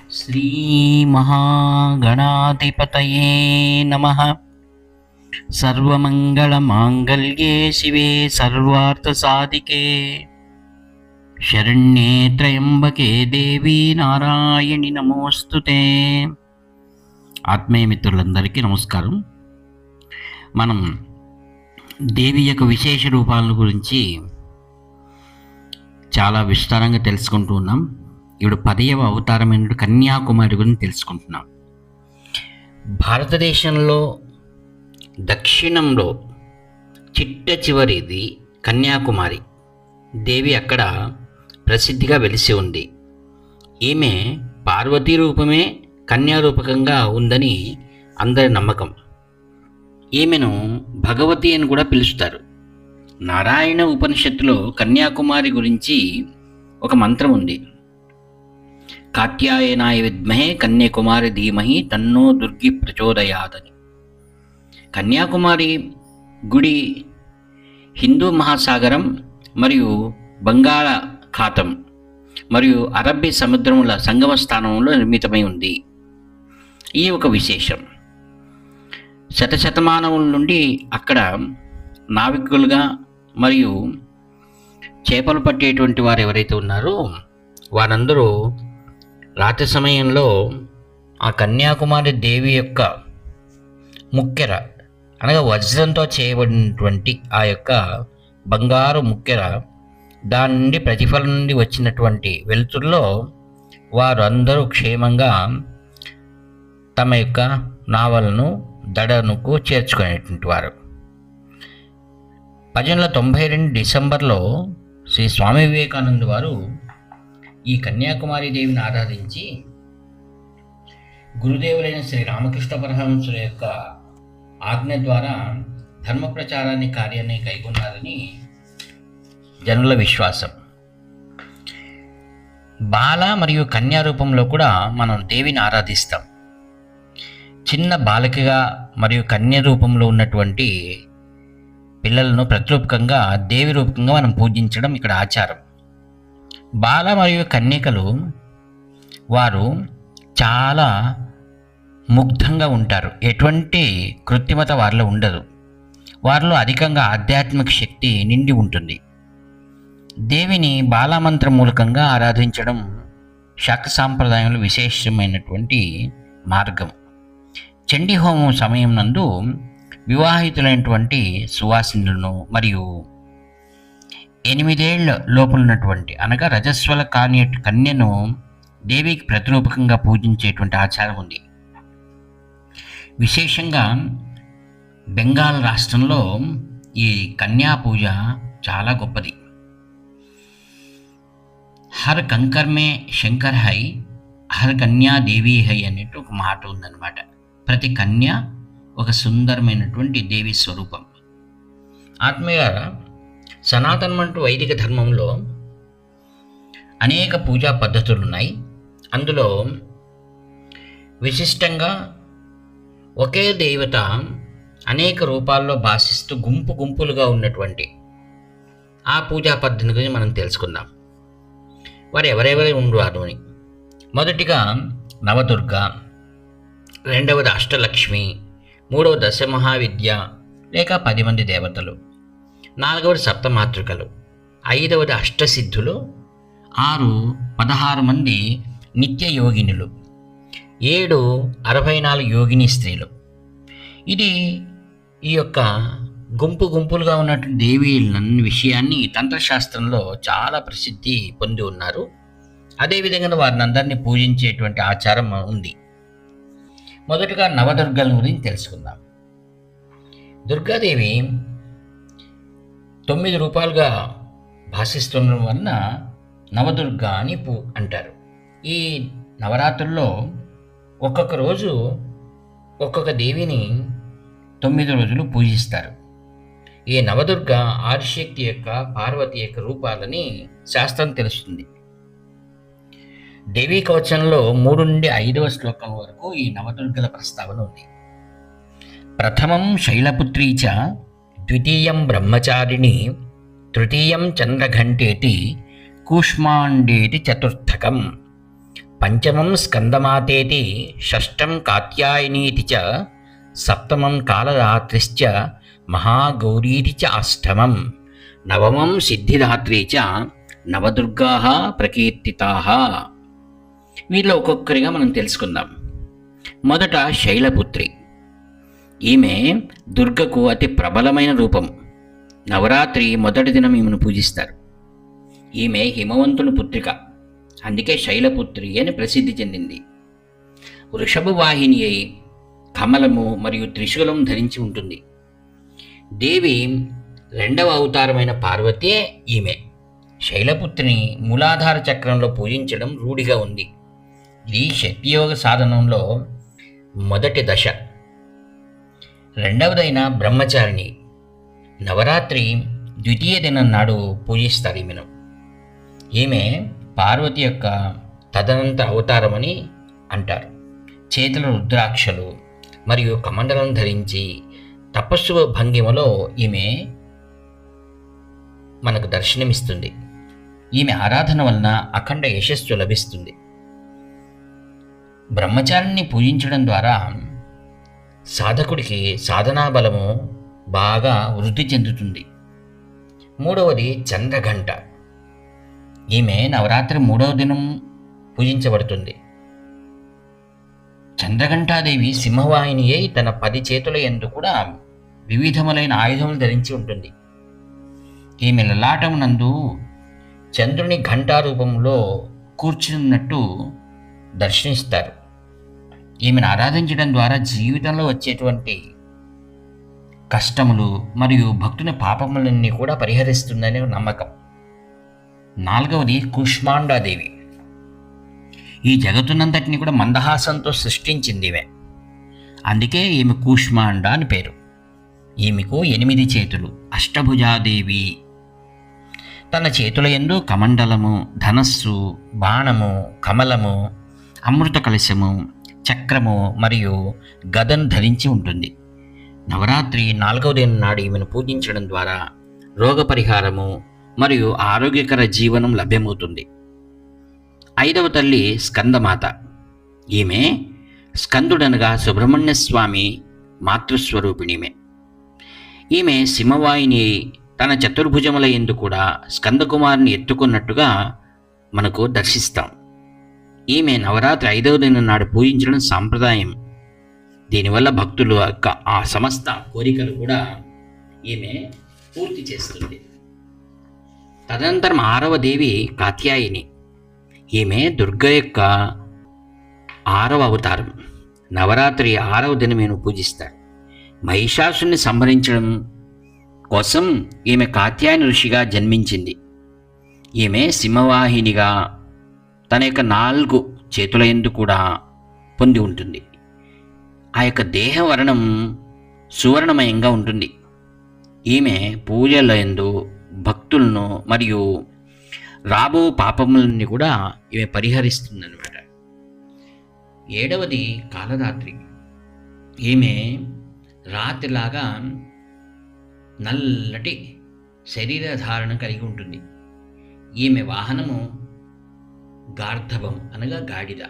श्रीमहागणाधिपतये नमः। सर्वमङ्गलमाङ्गल्ये शिवे सर्वार्थसाधिके शरण्ये त्र्यम्बके देवी నారాయణి నమోస్తుతే. ఆత్మీయ మిత్రులందరికీ నమస్కారం. మనం దేవి యొక్క విశేష రూపాల గురించి చాలా విస్తారంగా తెలుసుకుంటూ ఉన్నాం. ఇప్పుడు 10వ అవతారమైన కన్యాకుమారి గురించి తెలుసుకుంటున్నాం. భారతదేశంలో దక్షిణంలో చిట్ట చివరిది కన్యాకుమారి. దేవి అక్కడ ప్రసిద్ధిగా వెలిసి ఉంది. ఈమె పార్వతీ రూపమే కన్యారూపకంగా ఉందని అందరి నమ్మకం. ఈమెను భగవతి అని కూడా పిలుస్తారు. నారాయణ ఉపనిషత్తులో కన్యాకుమారి గురించి ఒక మంత్రం ఉంది. కాత్యాయనాయ విద్మహే కన్యాకుమారి ధీమహి తన్నో దుర్గి ప్రచోదయాదని. కన్యాకుమారి గుడి హిందూ మహాసాగరం మరియు బంగాళాఖాతం మరియు అరబ్బీ సముద్రముల సంగమ స్థానంలో నిర్మితమై ఉంది. ఈ ఒక విశేషం. శతశతమానముల నుండి అక్కడ నావికులుగా మరియు చేపలు పట్టేటువంటి వారు ఎవరైతే ఉన్నారో వారందరూ రాత్రి సమయంలో ఆ కన్యాకుమారి దేవి యొక్క ముక్కెర అనగా వజ్రంతో చేయబడినటువంటి ఆ యొక్క బంగారు ముక్కెర, దాని నుండి ప్రతిఫలం నుండి వచ్చినటువంటి వెలుతురులో వారు అందరూ క్షేమంగా తమ యొక్క నావలను దడనుకు చేర్చుకునేటువంటి వారు. 1892 డిసెంబర్లో శ్రీ స్వామి వివేకానంద వారు ఈ కన్యాకుమారి దేవిని ఆరాధించి గురుదేవులైన శ్రీ రామకృష్ణ పరమహంసుల యొక్క ఆజ్ఞ ద్వారా ధర్మ ప్రచారాన్ని కార్యాన్ని కైగొన్నారని జనుల విశ్వాసం. బాల మరియు కన్యా రూపంలో కూడా మనం దేవిని ఆరాధిస్తాం. చిన్న బాలికగా మరియు కన్య రూపంలో ఉన్నటువంటి పిల్లలను ప్రతిరూపకంగా దేవి రూపకంగా మనం పూజించడం ఇక్కడ ఆచారం. బాల మరియు కన్యకలు వారు చాలా ముగ్ధంగా ఉంటారు. ఎటువంటి కృత్రిమత వారిలో ఉండదు. వారిలో అధికంగా ఆధ్యాత్మిక శక్తి నిండి ఉంటుంది. దేవిని బాలామంత్రం మూలకంగా ఆరాధించడం శాక్త సాంప్రదాయంలో విశేషమైనటువంటి మార్గం. చండీ హోమం సమయం నందు వివాహితులైనటువంటి సువాసినులను మరియు 8 ఏళ్ల లోపలున్నటువంటి అనగా రజస్వల కన్యను దేవికి ప్రతిరూపకంగా పూజించేటువంటి ఆచారం ఉంది. విశేషంగా బెంగాల్ రాష్ట్రంలో ఈ కన్యా పూజ చాలా గొప్పది. హర్ కంకర్ మే శంకర్ హై, హర్ కన్యా దేవి హై అనేట్టు ఒక మాట ఉందన్నమాట. ప్రతి కన్య ఒక సుందరమైనటువంటి దేవి స్వరూపం. ఆత్మీయ సనాతనమంటూ వైదిక ధర్మంలో అనేక పూజా పద్ధతులు ఉన్నాయి. అందులో విశిష్టంగా ఒకే దేవత అనేక రూపాల్లో భాషిస్తూ గుంపు గుంపులుగా ఉన్నటువంటి ఆ పూజా పద్ధతి గురించి మనం తెలుసుకుందాం. వారు ఎవరెవరు ఉండేవారు అని. మొదటిగా నవదుర్గ, రెండవది అష్టలక్ష్మి, మూడవ దశమహావిద్య లేక 10 మంది దేవతలు, నాలుగవది సప్తమాతృకలు, ఐదవది అష్టసిద్ధులు, 16 మంది నిత్య యోగినులు, 64 యోగిని స్త్రీలు. ఇది ఈ యొక్క గుంపు గుంపులుగా ఉన్నటువంటి దేవీలన్న విషయాన్ని తంత్రశాస్త్రంలో చాలా ప్రసిద్ధి పొంది ఉన్నారు. అదేవిధంగా వారిని అందరినీ పూజించేటువంటి ఆచారం ఉంది. మొదటగా నవదుర్గల గురించి తెలుసుకుందాం. దుర్గాదేవి 9 రూపాలుగా భాషిస్తుండడం వలన నవదుర్గ అని అంటారు. ఈ నవరాత్రుల్లో ఒక్కొక్క రోజు ఒక్కొక్క దేవిని 9 రోజులు పూజిస్తారు. ఈ నవదుర్గ ఆదిశక్తి యొక్క పార్వతి యొక్క రూపాలని శాస్త్రం తెలుస్తుంది. దేవీ కవచంలో 3 నుండి 5వ శ్లోకం వరకు ఈ నవదుర్గల ప్రస్తావన ఉంది. ప్రథమం శైలపుత్రీ చ, ద్వితీయం బ్రహ్మచారిణి, తృతీయం చంద్రఘంటేతి, కూష్మాండేతి చతుర్థకం. పంచమం స్కందమాతేతి, షష్టం కాత్యాయనీతి చ, సప్తమం కాలరాత్రిశ్చ, మహాగౌరీతి చ అష్టమం, నవమం సిద్ధిదాత్రీ చ, నవదుర్గాః ప్రకీర్తితాః. వీళ్ళు ఒక్కొక్కరిగా మనం తెలుసుకుందాం. మొదట శైలపుత్రి. ఈమె దుర్గకు అతి ప్రబలమైన రూపం. నవరాత్రి మొదటి దినం ఈమెను పూజిస్తారు. ఈమె హిమవంతుని పుత్రిక, అందుకే శైలపుత్రి అని ప్రసిద్ధి చెందింది. వృషభ వాహిని అయి కమలము మరియు త్రిశూలం ధరించి ఉంటుంది. దేవి రెండవ అవతారమైన పార్వతే ఈమె. శైలపుత్రిని మూలాధార చక్రంలో పూజించడం రూఢిగా ఉంది. ఇది శక్తియోగ సాధనంలో మొదటి దశ. రెండవదైన బ్రహ్మచారిణి. నవరాత్రి ద్వితీయ దినం నాడు పూజిస్తారు ఈమెను. ఈమె పార్వతి యొక్క తదనంతర అవతారమని అంటారు. చేతుల రుద్రాక్షలు మరియు కమండలం ధరించి తపస్సు భంగిమలో ఈమె మనకు దర్శనమిస్తుంది. ఈమె ఆరాధన వలన అఖండ యశస్సు లభిస్తుంది. బ్రహ్మచారిని పూజించడం ద్వారా సాధకుడికి సాధనా బలము బాగా వృద్ధి చెందుతుంది. మూడవది చంద్రఘంట. ఈమె నవరాత్రి 3వ దినం పూజించబడుతుంది. చంద్రఘంటాదేవి సింహవాహిని అయి తన 10 చేతుల యందు కూడా వివిధములైన ఆయుధములు ధరించి ఉంటుంది. ఈమె లలాటమునందు చంద్రుని ఘంటా రూపంలో కూర్చున్నట్టు దర్శనిస్తారు. ఈమెను ఆరాధించడం ద్వారా జీవితంలో వచ్చేటువంటి కష్టములు మరియు భక్తుని పాపములన్నీ కూడా పరిహరిస్తుందనే నమ్మకం. 4వది కూష్మాండాదేవి. ఈ జగత్తునంతటిని కూడా మందహాసంతో సృష్టించింది ఈమె. అందుకే ఈమె కూష్మాండ అని పేరు. ఈమెకు 8 చేతులు, అష్టభుజాదేవి. తన చేతుల యందు కమండలము, ధనస్సు, బాణము, కమలము, అమృత కలశము, చక్రము మరియు గదను ధరించి ఉంటుంది. నవరాత్రి 4వ దినం నాడు ఈమెను పూజించడం ద్వారా రోగ పరిహారము మరియు ఆరోగ్యకర జీవనం లభ్యమవుతుంది. 5వ తల్లి స్కందమాత. ఈమె స్కందుడనగా సుబ్రహ్మణ్య స్వామి మాతృస్వరూపిణిమే. ఈమె సింహవాహిని తన చతుర్భుజముల యందు కూడా స్కందకుమారుని ఎత్తుకున్నట్టుగా మనకు దర్శిస్తాం. ఈమె నవరాత్రి 5వ దినం నాడు పూజించడం సాంప్రదాయం. దీనివల్ల భక్తులు యొక్క ఆ సమస్త కోరికలు కూడా ఈమె పూర్తి చేస్తుంది. తదనంతరం 6వ దేవి కాత్యాయని. ఈమె దుర్గ యొక్క 6వ అవతారం. నవరాత్రి 6వ దినం ఈమెను పూజిస్తారు. మహిషాసుని సంహరించడం కోసం ఈమె కాత్యాయని ఋషిగా జన్మించింది. ఈమె సింహవాహినిగా తన యొక్క 4 చేతుల యందు కూడా పొంది ఉంటుంది. ఆ యొక్క దేహ వర్ణం సువర్ణమయంగా ఉంటుంది. ఈమె పూజల యందు భక్తులను మరియు రాబో పాపములని కూడా ఈమె పరిహరిస్తుందన్నమాట. 7వది కాలరాత్రి. ఈమె రాత్రిలాగా నల్లటి శరీరధారణ కలిగి ఉంటుంది. ఈమె వాహనము గార్ధబం అనగా గాడిద.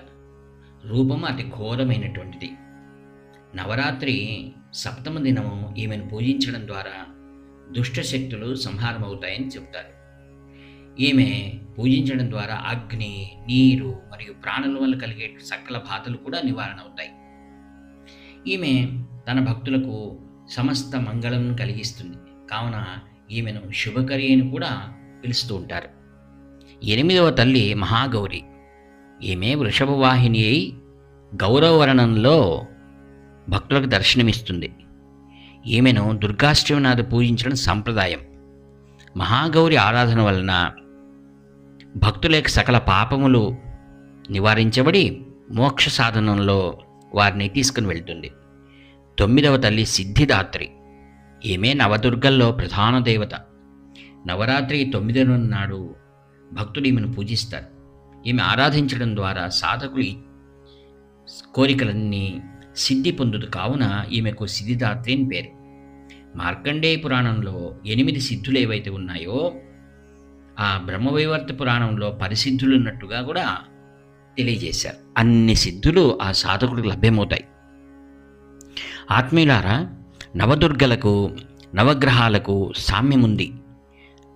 రూపము అతి ఘోరమైనటువంటిది. నవరాత్రి 7వ దినము ఈమెను పూజించడం ద్వారా దుష్టశక్తులు సంహారమవుతాయని చెబుతారు. ఈమె పూజించడం ద్వారా అగ్ని, నీరు మరియు ప్రాణుల వల్ల కలిగే సకల బాధలు కూడా నివారణ అవుతాయి. ఈమె తన భక్తులకు సమస్త మంగళం కలిగిస్తుంది. కావున ఈమెను శుభకరి అని కూడా పిలుస్తూ ఉంటారు. 8వ తల్లి మహాగౌరి. ఈమె వృషభ వాహిని అయి గౌరవవర్ణంలో భక్తులకు దర్శనమిస్తుంది. ఈమెను దుర్గాష్టమి నాడు పూజించడం సంప్రదాయం. మహాగౌరి ఆరాధన వలన భక్తుల యొక్క సకల పాపములు నివారించబడి మోక్ష సాధనంలో వారిని తీసుకుని వెళ్తుంది. 9వ తల్లి సిద్ధిదాత్రి. ఈమె నవదుర్గల్లో ప్రధాన దేవత. నవరాత్రి 9వ నాడు భక్తులు ఈమెను పూజిస్తారు. ఈమె ఆరాధించడం ద్వారా సాధకులు కోరికలన్నీ సిద్ధి పొందుదు. కావున ఈమెకు సిద్ధిదాత్రి అని పేరు. మార్కండేయ పురాణంలో 8 సిద్ధులు ఏవైతే ఉన్నాయో ఆ బ్రహ్మవైవర్త పురాణంలో 10 సిద్ధులు ఉన్నట్టుగా కూడా తెలియజేశారు. అన్ని సిద్ధులు ఆ సాధకుడికి లభ్యమవుతాయి. ఆత్మీయులారా, నవదుర్గలకు నవగ్రహాలకు సామ్యం ఉంది.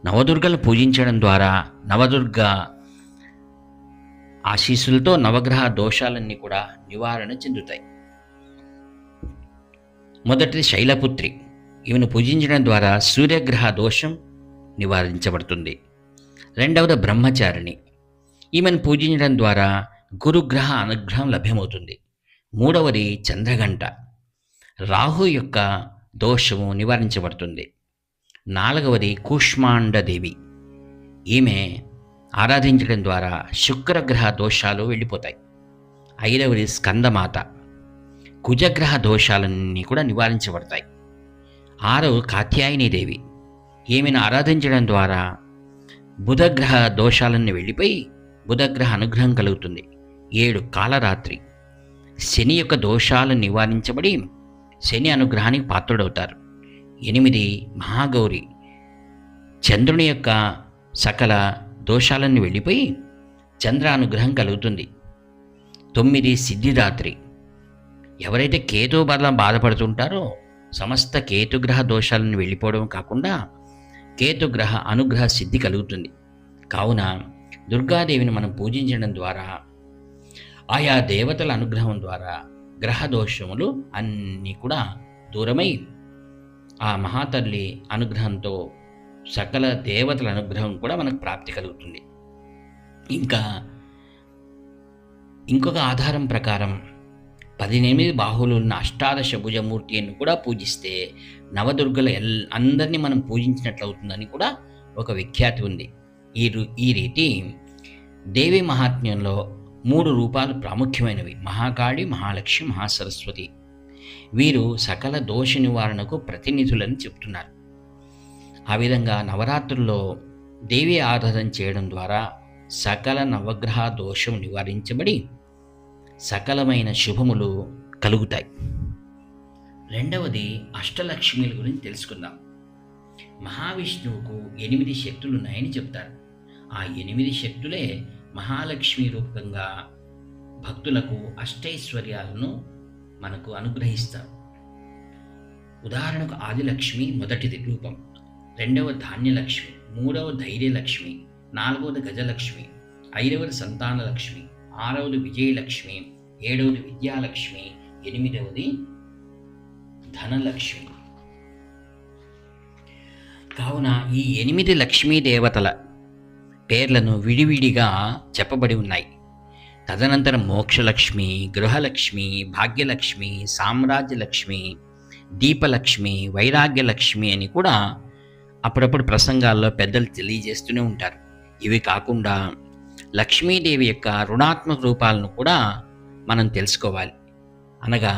నవదుర్గలు పూజించడం ద్వారా నవదుర్గ ఆశీస్సులతో నవగ్రహ దోషాలన్నీ కూడా నివారణ చెందుతాయి. మొదటిది శైలపుత్రి. ఈమెను పూజించడం ద్వారా సూర్యగ్రహ దోషం నివారించబడుతుంది. రెండవది బ్రహ్మచారిణి. ఈమెను పూజించడం ద్వారా గురుగ్రహ అనుగ్రహం లభ్యమవుతుంది. మూడవది చంద్రగంట. రాహు యొక్క దోషము నివారించబడుతుంది. నాలుగవది కూష్మాండదేవి. ఈమె ఆరాధించడం ద్వారా శుక్రగ్రహ దోషాలు వెళ్ళిపోతాయి. ఐదవది స్కందమాత. కుజగ్రహ దోషాలన్నీ కూడా నివారించబడతాయి. ఆరవ కాత్యాయనీదేవి. ఈమెను ఆరాధించడం ద్వారా బుధగ్రహ దోషాలన్నీ వెళ్ళిపోయి బుధగ్రహ అనుగ్రహం కలుగుతుంది. 7 కాలరాత్రి. శని యొక్క దోషాలు నివారించబడి శని అనుగ్రహానికి పాత్రుడవుతారు. 8 మహాగౌరి. చంద్రుని యొక్క సకల దోషాలన్నీ వెళ్ళిపోయి చంద్ర అనుగ్రహం కలుగుతుంది. 9 సిద్ధిదాత్రి. ఎవరైతే కేతు వల్ల బాధపడుతుంటారో సమస్త కేతుగ్రహ దోషాలను వెళ్ళిపోవడం కాకుండా కేతుగ్రహ అనుగ్రహ సిద్ధి కలుగుతుంది. కావున దుర్గాదేవిని మనం పూజించడం ద్వారా ఆయా దేవతల అనుగ్రహం ద్వారా గ్రహ దోషములు అన్నీ కూడా దూరమై ఆ మహాతల్లి అనుగ్రహంతో సకల దేవతల అనుగ్రహం కూడా మనకు ప్రాప్తి కలుగుతుంది. ఇంకొక ఆధారం ప్రకారం 18 బాహువులు ఉన్న అష్టాదశ భుజమూర్తిని కూడా పూజిస్తే నవదుర్గల అందరినీ మనం పూజించినట్లు అవుతుందని కూడా ఒక విఖ్యాతి ఉంది. ఈ రీతి దేవి మహాత్మ్యంలో 3 రూపాలు ప్రాముఖ్యమైనవి: మహాకాళి, మహాలక్ష్మి, మహాసరస్వతి. వీరు సకల దోష నివారణకు ప్రతినిధులని చెప్తున్నారు. ఆ విధంగా నవరాత్రుల్లో దేవి ఆరాధన చేయడం ద్వారా సకల నవగ్రహ దోషం నివారించబడి సకలమైన శుభములు కలుగుతాయి. రెండవది అష్టలక్ష్మిల గురించి తెలుసుకుందాం. మహావిష్ణువుకు 8 శక్తులు ఉన్నాయని చెప్తారు. ఆ 8 శక్తులే మహాలక్ష్మి రూపంగా భక్తులకు అష్టైశ్వర్యాలను మనకు అనుగ్రహిస్తారు. ఉదాహరణకు ఆదిలక్ష్మి మొదటిది రూపం, రెండవ ధాన్యలక్ష్మి, మూడవ ధైర్యలక్ష్మి, నాలుగవది గజలక్ష్మి, ఐదవది సంతానలక్ష్మి, ఆరవది విజయలక్ష్మి, ఏడవది విద్యాలక్ష్మి, 8వది ధనలక్ష్మి. కావున ఈ 8 లక్ష్మీ దేవతల పేర్లను విడివిడిగా చెప్పబడి ఉన్నాయి. తదనంతరం మోక్షలక్ష్మి, గృహలక్ష్మి, భాగ్యలక్ష్మి, సామ్రాజ్యలక్ష్మి, దీపలక్ష్మి, వైరాగ్యలక్ష్మి అని కూడా అప్పుడప్పుడు ప్రసంగాల్లో పెద్దలు తెలియజేస్తూనే ఉంటారు. ఇవి కాకుండా లక్ష్మీదేవి యొక్క రుణాత్మక రూపాలను కూడా మనం తెలుసుకోవాలి. అనగా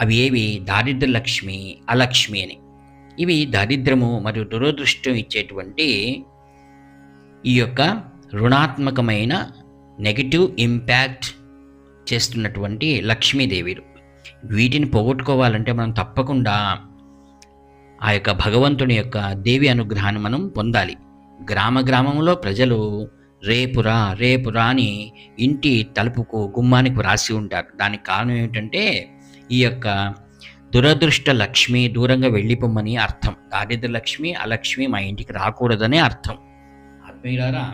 అవి ఏవి? దారిద్ర్య లక్ష్మి, అలక్ష్మి అని. ఇవి దారిద్ర్యము మరియు దురదృష్టం ఇచ్చేటువంటి ఈ యొక్క రుణాత్మకమైన నెగిటివ్ ఇంపాక్ట్ చేస్తున్నటువంటి లక్ష్మీదేవిలు. వీటిని పోగొట్టుకోవాలంటే మనం తప్పకుండా ఆ యొక్క భగవంతుని యొక్క దేవి అనుగ్రహాన్ని మనం పొందాలి. గ్రామంలో ప్రజలు రేపురా రేపురా అని ఇంటి తలుపుకు గుమ్మానికి వ్రాసి ఉంటారు. దానికి కారణం ఏమిటంటే ఈ యొక్క దురదృష్ట లక్ష్మి దూరంగా వెళ్ళిపోమని అర్థం. దారిద్ర్య లక్ష్మి, అలక్ష్మి మా ఇంటికి రాకూడదనే అర్థం. ఆత్మీయులారా,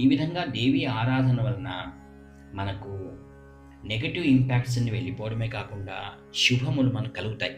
ఈ విధంగా దేవి ఆరాధన వలన మనకు నెగటివ్ ఇంపాక్ట్స్ అన్ని వెళ్ళిపోవడమే కాకుండా శుభములు మనకు కలుగుతాయి.